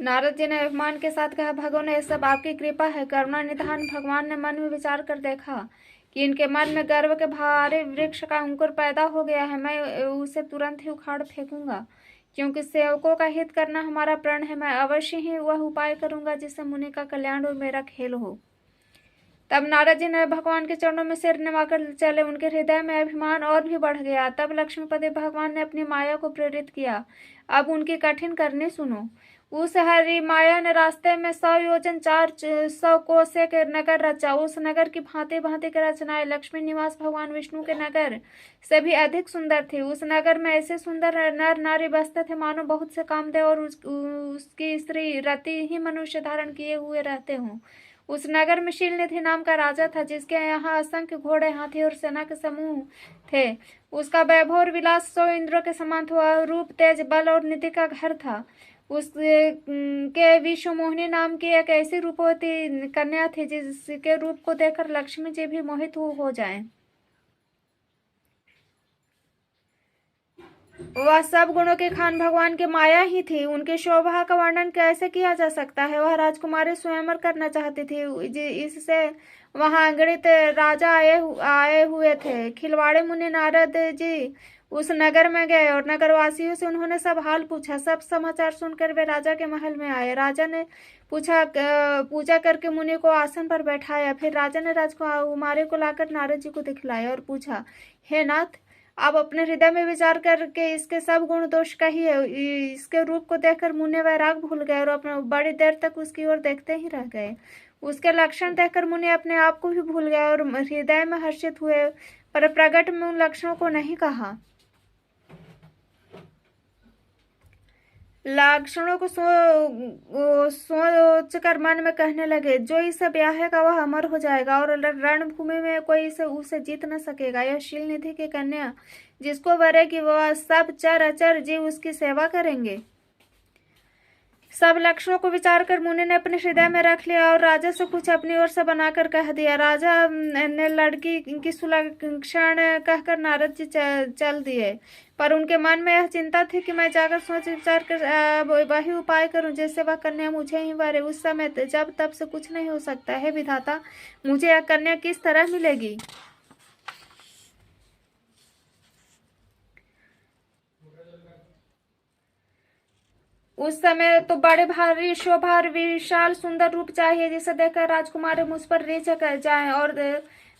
नारद जी ने अभिमान के साथ कहा, भगवान यह सब आपकी कृपा है, करुणा निधान। भगवान ने मन में विचार कर देखा कि इनके मन में गर्व के भारी वृक्ष का अंकुर पैदा हो गया है। मैं उसे तुरंत ही उखाड़ फेंकूंगा, क्योंकि सेवकों का हित करना हमारा प्रण है। मैं अवश्य ही वह उपाय करूंगा जिससे मुनि का कल्याण और मेरा खेल हो। तब नारद जी ने भगवान के चरणों में सिर निवाकर चले। उनके हृदय में अभिमान और भी बढ़ गया। तब लक्ष्मीपति भगवान ने अपनी माया को प्रेरित किया। अब उनकी कठिन करनी सुनो। उस हरि माया ने रास्ते में 100 योजन 400 कोसे के नगर रचा। उस नगर की भांति भांति की रचनाएं लक्ष्मी निवास भगवान विष्णु के नगर से भी अधिक सुंदर थी। उस नगर में ऐसे सुंदर नर नारी बसते थे मानो बहुत से कामदेव और उसकी स्त्री रति ही मनुष्य धारण किए हुए रहते हों। उस नगर में शीलनिधि नाम का राजा था, जिसके यहाँ असंख्य घोड़े, हाथी और सेना के समूह थे। उसका वैभव और विलास 100 इंद्रों के समान था। रूप, तेज, बल और निधि का घर था। उसके विश्व मोहिनी नाम की एक ऐसी रूपवती कन्या थी जिसके रूप को देखकर लक्ष्मी जी भी मोहित हो जाएं। वह सब गुणों के खान भगवान की माया ही थी। उनकी शोभा का वर्णन कैसे किया जा सकता है। वह राजकुमारी स्वयंवर करना चाहती थी। इससे वहां अगणित राजा आए हुए थे। खिलवाड़े मुनि नारद जी उस नगर में गए और नगरवासियों से उन्होंने सब हाल पूछा। सब समाचार सुनकर वे राजा के महल में आए। राजा ने पूजा करके मुनि को आसन पर बैठाया। फिर राजा ने राजकुमारी को लाकर नारद जी को दिखलाया और पूछा, हे नाथ, आप अपने हृदय में विचार करके इसके सब गुण दोष कहिए। इसके रूप को देखकर मुनि वैराग भूल गए और अपने बड़ी देर तक उसकी ओर देखते ही रह गए। उसके लक्षण देखकर मुनि अपने आप को भी भूल गए और हृदय में हर्षित हुए, पर प्रकट में उन लक्षणों को नहीं कहा। लक्षणों को सोच कर मन में कहने लगे, जो इसे ब्याहेगा वह अमर हो जाएगा और रणभूमि में कोई उसे जीत न सकेगा। यह शीलनिधि की कन्या जिसको वरेगी वह सब चर अचर जीव उसकी सेवा करेंगे। सब लक्षणों को विचार कर मुनि ने अपने हृदय में रख लिया और राजा से कुछ अपनी ओर से बनाकर कह दिया। राजा ने लड़की की सुलक्षण कहकर नारद जी चल दिए, पर उनके मन में यह चिंता थी कि मैं जाकर सोच विचार कर वही उपाय करूं जिससे वह कन्या मुझे ही वरे। उस समय जब तब से कुछ नहीं हो सकता है। विधाता, मुझे यह कन्या किस तरह मिलेगी। उस समय तो बड़े भारी शोभा विशाल सुंदर रूप चाहिए जिसे देखकर राजकुमारी मुझ पर रीझ जाए और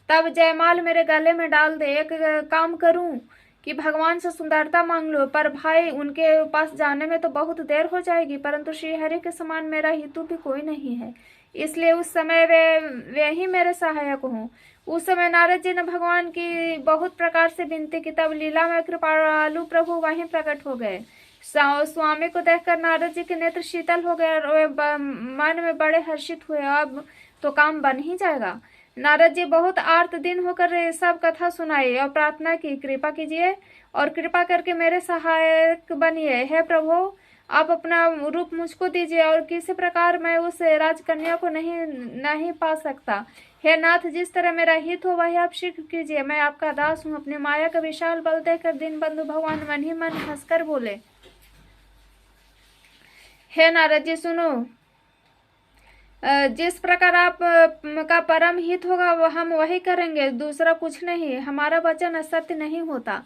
तब जयमाल मेरे गले में डाल दे। एक काम करूं कि भगवान से सुंदरता मांग लो, पर भाई उनके पास जाने में तो बहुत देर हो जाएगी, परंतु श्रीहरि के समान मेरा हितु भी कोई नहीं है, इसलिए उस समय वे ही मेरे सहायक हों। उस समय नारद जी ने भगवान की बहुत प्रकार से विनती की। तब लीला में कृपालु प्रभु वहीं प्रकट हो गए। स्वामी को देखकर नारद जी के नेत्र शीतल हो गए और वे मन में बड़े हर्षित हुए। अब तो काम बन ही जाएगा। नारद जी बहुत आर्त दिन होकर सब कथा सुनाई और प्रार्थना की, कृपा कीजिए और कृपा करके मेरे सहायक बनिए। हे प्रभु, आप अपना रूप मुझको दीजिए और किसी प्रकार मैं उस राजकन्या को नहीं पा सकता। हे नाथ, जिस तरह मेरा हित हो वही आप शीघ्र कीजिए। मैं आपका दास हूँ। अपनी माया का विशाल बल देखकर दीनबंधु भगवान मन ही मन हंसकर बोले, हे नारद जी सुनो, जिस प्रकार आप का परम हित होगा हम वही करेंगे, दूसरा कुछ नहीं। हमारा वचन असत्य नहीं होता।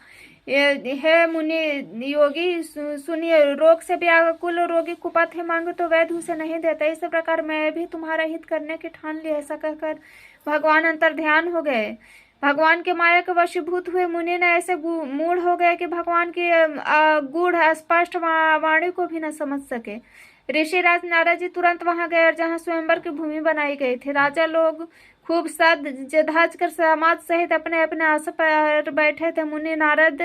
हे मुनि योगी सुनिए, रोग से व्याकुल रोगी कुपथ मांगे तो वैद्य उसे नहीं देता। इस प्रकार मैं भी तुम्हारा हित करने की ठान ली। ऐसा कहकर भगवान अंतर ध्यान हो गए। भगवान के माया के वशीभूत हुए मुनि ने ऐसे मूढ़ हो गए कि भगवान की गूढ़ स्पष्ट वाणी को भी न समझ सके। ऋषिराज नारद जी तुरंत वहां गए और जहां स्वयंवर की भूमि बनाई गई थी, राजा लोग खूब सज धज कर समाज सहित अपने अपने आसन पर बैठे थे। मुनि नारद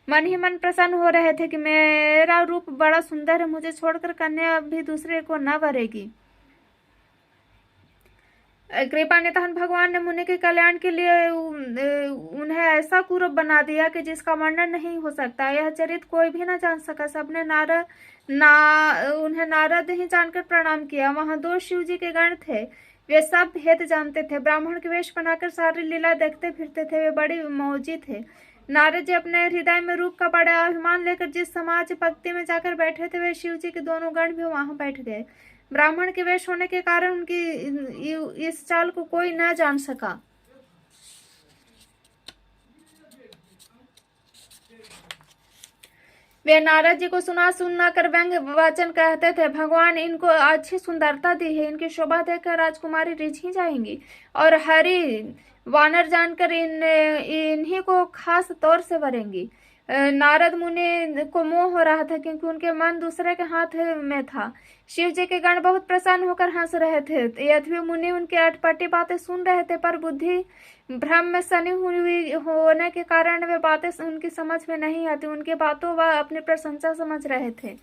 मन ही मन प्रसन्न हो रहे थे कि मेरा रूप बड़ा सुंदर है, मुझे छोड़कर कन्या भी दूसरे को न वरेगी। कृपा निधान भगवान ने मुनि के कल्याण के लिए उन्हें ऐसा कुरूप बना दिया कि जिसका वर्णन नहीं हो सकता। यह चरित्र कोई भी न जान सका। सबने उन्हें नारद ही जानकर प्रणाम किया। वहां 2 शिव जी के गण थे। वे सब भेद जानते थे। ब्राह्मण के वेश बनाकर सारी लीला देखते फिरते थे। वे बड़े मौजी थे। नारद जी अपने हृदय में रूप का बड़ा अभिमान लेकर जिस समाज पंक्ति में जाकर बैठे थे, वे शिव जी के दोनों गण भी वहां बैठ गए। ब्राह्मण के वेश होने के कारण उनकी इस चाल को कोई न जान सका। वे नारद जी को सुना कर व्यंग वचन कहते थे, भगवान इनको अच्छी सुंदरता दी है, इनकी शोभा देखकर राजकुमारी रिझी जाएंगी और हरि वानर जानकर इन्हीं को खास तौर से वरेंगी। नारद मुनि को मोह हो रहा था क्योंकि उनके मन दूसरे के हाथ में था। शिव जी के गण बहुत प्रसन्न होकर हंस रहे थे। यद्यपि मुनि उनकी अटपटी बातें सुन रहे थे, पर बुद्धि भ्रम में सनी हुई होने के कारण वे बातें उनकी समझ में नहीं आती। उनकी बातों वह अपनी प्रशंसा समझ रहे थे।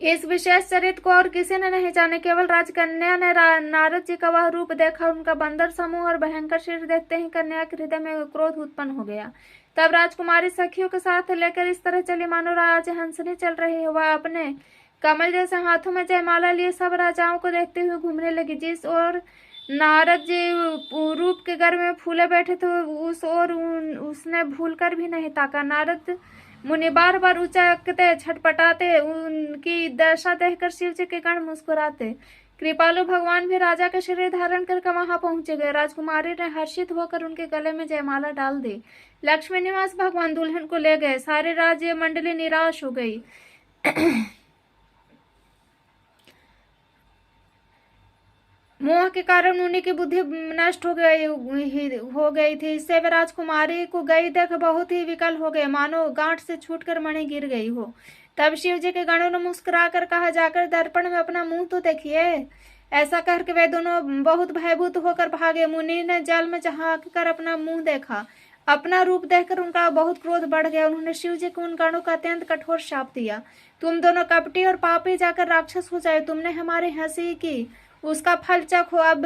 इस विशेष चरित्र को और किसी ने नहीं जाने, केवल राजकन्या ने नारद जी का वह रूप देखा। उनका बंदर समूह और भयंकर शरीर देखते ही कन्या के हृदय में क्रोध उत्पन्न हो गया। तब राजकुमारी सखियों के साथ लेकर इस तरह चली मानो राजहंसनी चल रही है। वह अपने कमल जैसे हाथों में जयमाला लिए सब राजाओं को देखते हुए घूमने लगी। जिस ओर नारद जी रूप के घर में फूले बैठे थे, उस ओर उसने भूलकर भी नहीं ताका। नारद मुनि बार बार उचकते छटपटाते, उनकी दशा देखकर शिव जी के गण मुस्कुराते। कृपालु भगवान भी राजा का शरीर धारण कर वहां पहुंचे गए। राजकुमारी ने हर्षित होकर उनके गले में जयमाला डाल दी। लक्ष्मी निवास भगवान दुल्हन को ले गए। सारी राज्य मंडली निराश हो गई। मोह के कारण उन्हीं की बुद्धि नष्ट हो गई थी। इससे वे राजकुमारी को गई देख बहुत ही विकल हो गए, मानो गांठ से छूटकर मणि गिर गई हो। तब शिव जी के गणों ने मुस्कुरा कर कहा, जाकर दर्पण में अपना मुंह तो देखिए। ऐसा कहकर वे दोनों बहुत भयभीत होकर भागे। मुनि ने जल में झांक कर अपना मुंह देखा। अपना रूप देखकर उनका बहुत क्रोध बढ़ गया। उन्होंने शिव जी को उन गणों का अत्यंत कठोर शाप दिया। तुम दोनों कपटी और पापी जाकर राक्षस हो जाए। तुमने हमारी हंसी की, उसका फल चखो। अब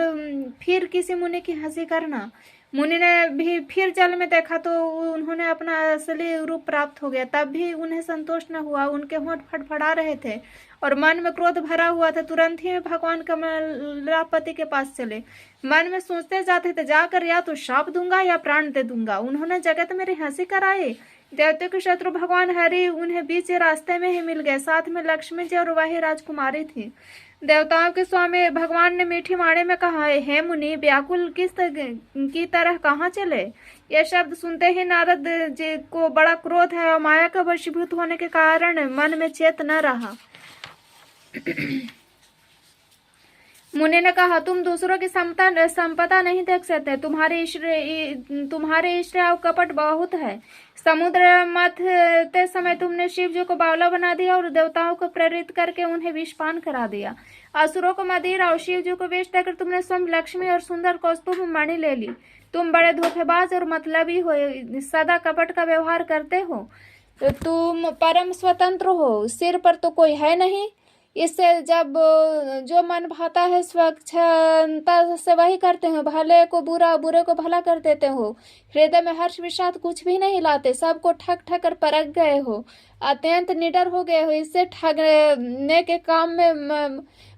फिर किसी मुनि की हंसी करना। मुनि ने भी फिर जल में देखा तो उन्होंने अपना असली रूप प्राप्त हो गया। तब भी उन्हें संतोष न हुआ। उनके होंठ फड़फड़ा रहे थे और मन में क्रोध भरा हुआ था। तुरंत ही भगवान कमलापति के पास चले। मन में सोचते जाते थे, जाकर या तो शाप दूंगा या प्राण दे दूंगा। उन्होंने जगत मेरी हंसी कराई। देवते के शत्रु भगवान हरि उन्हें बीच रास्ते में ही मिल गए। साथ में लक्ष्मी जी और वही राजकुमारी थी। देवताओं के स्वामी भगवान ने मीठी वाणी में कहा, हे मुनि, व्याकुल की तरह कहाँ चले? यह शब्द सुनते ही नारद जी को बड़ा क्रोध है और माया का वशीभूत होने के कारण मन में चेत न रहा। मुनि ने कहा, तुम दूसरों की संपदा नहीं देख सकते। तुम्हारे ईर्ष्या और कपट बहुत है। समुद्र मथते समय तुमने शिव जी को बावला बना दिया और देवताओं को प्रेरित करके उन्हें विषपान करा दिया। असुरों को मदिरा और शिव जी को विष देकर तुमने स्वयं लक्ष्मी और सुंदर कौस्तुभ मणि ले ली। तुम बड़े धोखेबाज और मतलबी हो, सदा कपट का व्यवहार करते हो। तुम परम स्वतंत्र हो, सिर पर तो कोई है नहीं। इससे जब जो मन भाता है स्वच्छता से वही करते हो। भले को बुरा, बुरे को भला कर देते हो। हृदय में हर्ष विषाद कुछ भी नहीं लाते। सबको ठग ठग कर परख गए हो। अत्यंत निडर हो गए हो। इससे ठगने के काम में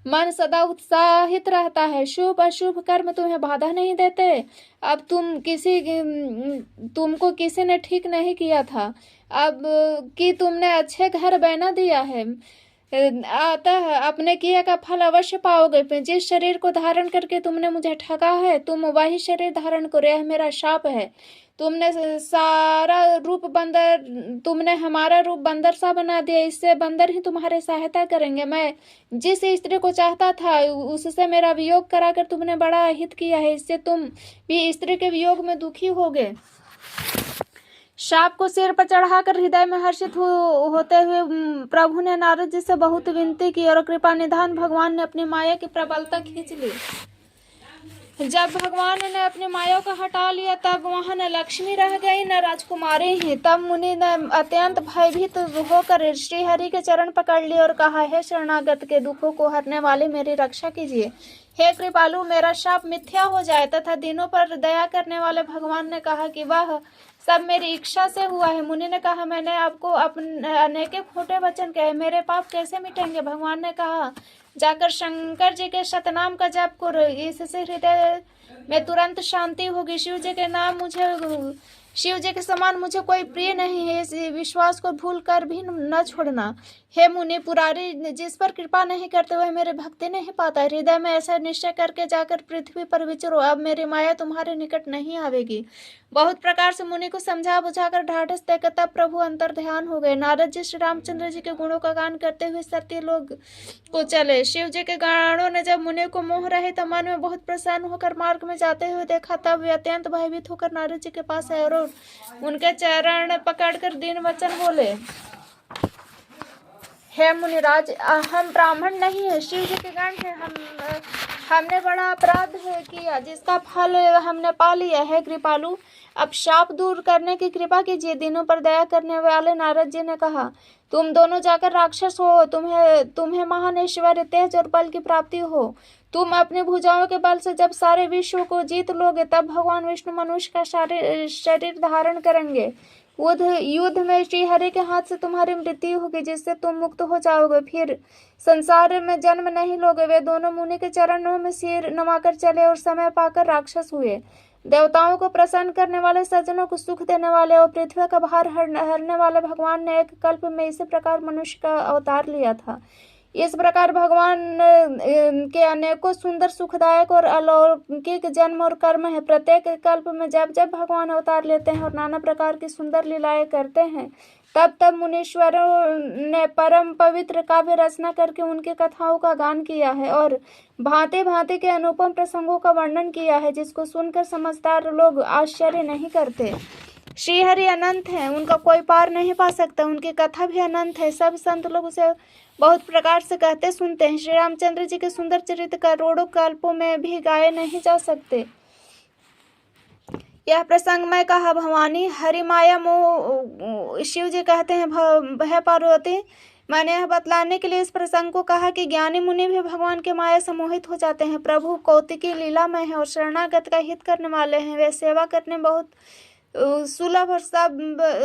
मन सदा उत्साहित रहता है। शुभ अशुभ कर्म तुम्हें बाधा नहीं देते। अब तुमको किसी ने ठीक नहीं किया था, अब कि तुमने अच्छे घर बना दिया है, अतः अपने किए का फल अवश्य पाओगे। जिस शरीर को धारण करके तुमने मुझे ठगा है, तुम वही शरीर धारण करो। यह मेरा शाप है। तुमने हमारा रूप बंदर सा बना दिया। इससे बंदर ही तुम्हारी सहायता करेंगे। मैं जिस स्त्री को चाहता था उससे मेरा वियोग कराकर तुमने बड़ा हित किया है। इससे तुम भी स्त्री के वियोग में दुखी होगे। शाप को सिर पर चढ़ाकर हृदय में हर्षित होते हुए प्रभु ने नारद जी से बहुत विनती की और कृपा निधान भगवान ने अपनी माया की प्रबलता खींच ली। जब भगवान ने अपनी माया को हटा लिया, तब वहां न लक्ष्मी रह गई न राजकुमारी ही। तब मुनि ने अत्यंत भयभीत होकर श्री हरि के चरण पकड़ लिए और कहा, हे शरणागत के दुखों को हरने वाले, मेरी रक्षा कीजिए। हे कृपालु, मेरा शाप मिथ्या हो जाए। तथा दिनों पर दया करने वाले भगवान ने कहा कि वह सब मेरी इच्छा से हुआ है। मुनि ने कहा, मैंने आपको अपने अनेक खोटे वचन कहे, मेरे पाप कैसे मिटेंगे? भगवान ने कहा, जाकर शंकर जी के शतनाम का जप करो, इससे हृदय में तुरंत शांति होगी। शिव जी के नाम शिव जी के समान मुझे कोई प्रिय नहीं है, इस विश्वास को भूल कर भी न छोड़ना। हे मुनि पुरारी, जिस पर कृपा नहीं करते वह मेरे भक्ति नहीं पाता। हृदय में ऐसा निश्चय करके जाकर पृथ्वी पर विचरो, अब मेरी माया तुम्हारे निकट नहीं आवेगी। बहुत प्रकार से मुनि को समझा बुझाकर ढाढ़स देकर तब प्रभु अंतर ध्यान हो गए। नारद जी श्री रामचंद्र जी के गुणों का गान करते हुए सत्य लोग को चले। शिव जी के गानों ने जब मुनि को मोह रहे तब मन में बहुत प्रसन्न होकर मार्ग में जाते हुए देखा, तब वे अत्यंत भयभीत होकर नारद जी के पास आए और उनके चरण पकड़कर दीन वचन बोले, हे मुनिराज, हम ब्राह्मण नहीं है, शिव जी के गण है। हमने बड़ा अपराध किया जिसका फल हमने पा लिया है। कृपालु, अब शाप दूर करने की कृपा कीजिए। दिनों पर दया करने वाले नारद जी ने कहा, तुम दोनों जाकर राक्षस हो, तुम्हें महान ऐश्वर्य, तेज और बल की प्राप्ति हो। तुम अपनी भुजाओं के बल से जब सारे विश्व को जीत लोगे तब भगवान विष्णु मनुष्य का शरीर धारण करेंगे। युद्ध में श्री हरि के हाथ से तुम्हारी मृत्यु होगी, जिससे तुम मुक्त हो जाओगे, फिर संसार में जन्म नहीं लोगे। वे दोनों मुनि के चरणों में सिर नवाकर चले और समय पाकर राक्षस हुए। देवताओं को प्रसन्न करने वाले, सज्जनों को सुख देने वाले और पृथ्वी का भार हरने वाले भगवान ने एक कल्प में इसी प्रकार मनुष्य का अवतार लिया था। इस प्रकार भगवान के अनेकों सुंदर, सुखदायक और अलौकिक जन्म और कर्म है। प्रत्येक कल्प में जब जब भगवान अवतार लेते हैं और नाना प्रकार की सुंदर लीलाएं करते हैं, तब तब मुनीश्वरों ने परम पवित्र काव्य रचना करके उनकी कथाओं का गान किया है और भांति भांति के अनुपम प्रसंगों का वर्णन किया है, जिसको सुनकर समझदार लोग आश्चर्य नहीं करते। श्री हरि अनंत है, उनका कोई पार नहीं पा सकता। उनकी कथा भी अनंत है, सब संत लोग उसे बहुत प्रकार से कहते सुनते हैं। श्री रामचंद्र जी के सुंदर चरित्र करोड़ों कल्पों में भी गाए नहीं जा सकते। यह प्रसंग मैं कहा भवानी, हरि माया मोह। शिव जी कहते हैं, भय पार्वती, मैंने यह बतलाने के लिए इस प्रसंग को कहा कि ज्ञानी मुनि भी भगवान के माया से मोहित हो जाते हैं। प्रभु कौतिकी लीलामय है और शरणागत का हित करने वाले हैं। वे सेवा करने बहुत सुलभ और सब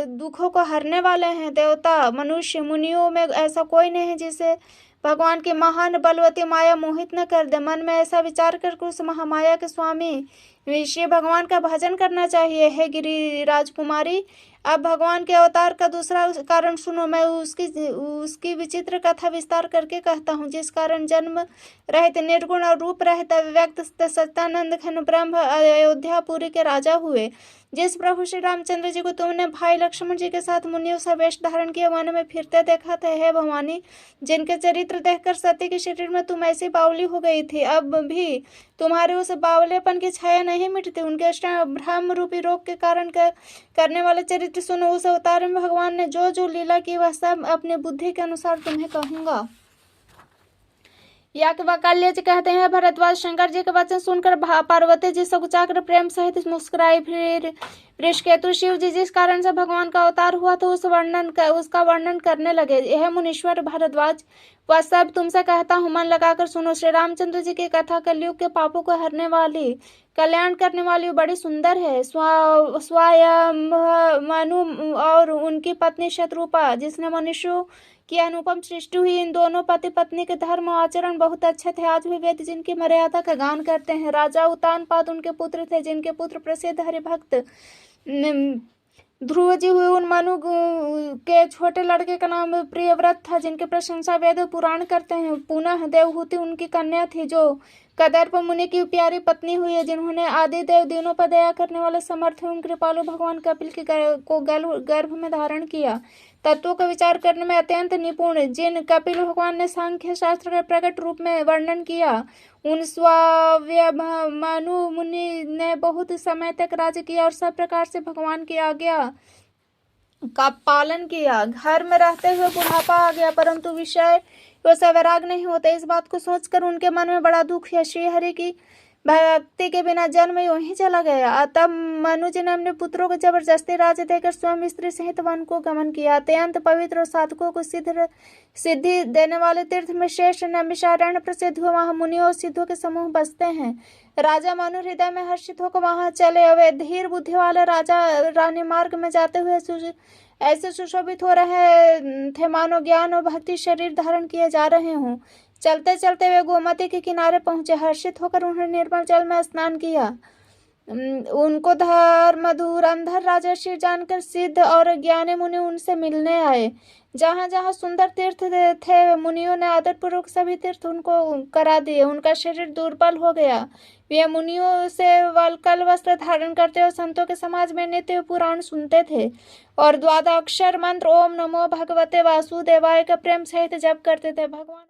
दुखों को हरने वाले हैं। देवता, मनुष्य, मुनियों में ऐसा कोई नहीं है जिसे भगवान की महान बलवती माया मोहित न कर दे। मन में ऐसा विचार करके उस महामाया के स्वामी श्री भगवान का भजन करना चाहिए। हे गिरि राजकुमारी, अब भगवान के अवतार का दूसरा कारण सुनो। मैं उसकी विचित्र कथा विस्तार करके कहता हूँ, जिस कारण जन्म रहित, निर्गुण और रूप रहित अव्यक्त सच्चिदानंद घन ब्रह्म अयोध्यापुरी के राजा हुए। जिस प्रभु श्री रामचंद्र जी को तुमने भाई लक्ष्मण जी के साथ मुनियों सा वेश धारण किया वन में फिरते देखा था, हे भवानी, जिनके चरित्र देखकर सती के शरीर में तुम ऐसी बावली हो गई थी, अब भी तुम्हारे उस बावलेपन की छाया नहीं मिटती। उनके भ्रम रूपी रोग के कारण करने वाले चरित्र सुनो। उस अवतार में भगवान ने जो जो लीला की वह सब अपनी बुद्धि के अनुसार तुम्हें कहूंगा। याज्ञवल्क्य जी कहते हैं, भरद्वाज शंकर जी के वचन सुनकर पार्वती जी सकुचाकर प्रेम सहित मुस्कुराई। फिर वृषकेतु शिव जी जिस कारण से भगवान का अवतार हुआ था उसका वर्णन करने लगे। यह मुनीश्वर भरद्वाज, वह सब तुमसे कहता हूँ, मन लगाकर सुनो। श्री रामचंद्र जी की कथा कलयुग के पापों को हरने वाली, कल्याण करने वाली बड़ी सुंदर है। स्वयं मनु और उनकी पत्नी शत्रुपा, जिसने मनुष्यों की अनुपम सृष्टि हुई, इन दोनों पति पत्नी के धर्म आचरण बहुत अच्छे थे। आज भी वेद जिनकी मर्यादा का गान करते हैं। राजा उत्तानपाद उनके पुत्र थे, जिनके पुत्र प्रसिद्ध हरिभक्त ध्रुव जी हुए। उन मनु के छोटे लड़के का नाम प्रियव्रत था, जिनकी प्रशंसा वेद पुराण करते हैं। पुनः देवहूति उनकी कन्या थी, जो कदर्प मुनि की प्यारी पत्नी हुई है, जिन्होंने आदि देव दिनों पर दया करने वाले समर्थ एवं कृपालु भगवान कपिल को गर्भ में धारण किया। तत्वों का विचार करने में अत्यंत निपुण, जिन कपिल भगवान ने सांख्य शास्त्र के प्रकट रूप में वर्णन किया, उन स्वयंभू मुनि ने बहुत समय तक राज्य किया और सब प्रकार से भगवान की आज्ञा का पालन किया। घर में रहते हुए बुढ़ापा आ गया, परंतु विषय वैसा वैराग नहीं होता। इस बात को सोचकर उनके मन में बड़ा दुख है। श्री हरि की भक्ति के बिना जन्म यूं ही चला गया। तब मनु जी ने अपने पुत्रों को जबरदस्ती राज्य देकर स्वयं स्त्री सहित वन को गमन किया। अत्यंत पवित्र और साधकों को सिद्धि देने वाले तीर्थ में श्रेष्ठ नैमिषारण्य प्रसिद्ध हुआ। वहां मुनियों और सिद्धों के समूह बसते हैं। राजा मनु हृदय में हर्षित होकर वहां चले। वे धीर बुद्धि वाले राजा रानी मार्ग में जाते हुए ऐसे सुशोभित हो रहे थे मानो ज्ञान और भक्ति शरीर धारण किए जा रहे हों। चलते चलते वे गोमती के किनारे पहुंचे। हर्षित होकर उन्होंने निर्मल जल में स्नान किया। उनको धर्म धुरंधर राजर्षि जानकर सिद्ध और ज्ञानी मुनि उनसे मिलने आए। जहाँ जहाँ सुंदर तीर्थ थे मुनियों ने आदरपूर्वक सभी तीर्थ उनको करा दिए। उनका शरीर दुर्बल हो गया। वे मुनियों से वल्कल वस्त्र धारण करते और संतों के समाज में नित्य पुराण सुनते थे और द्वादशाक्षर मंत्र ओम नमो भगवते वासुदेवाय का प्रेम सहित जप करते थे। भगवान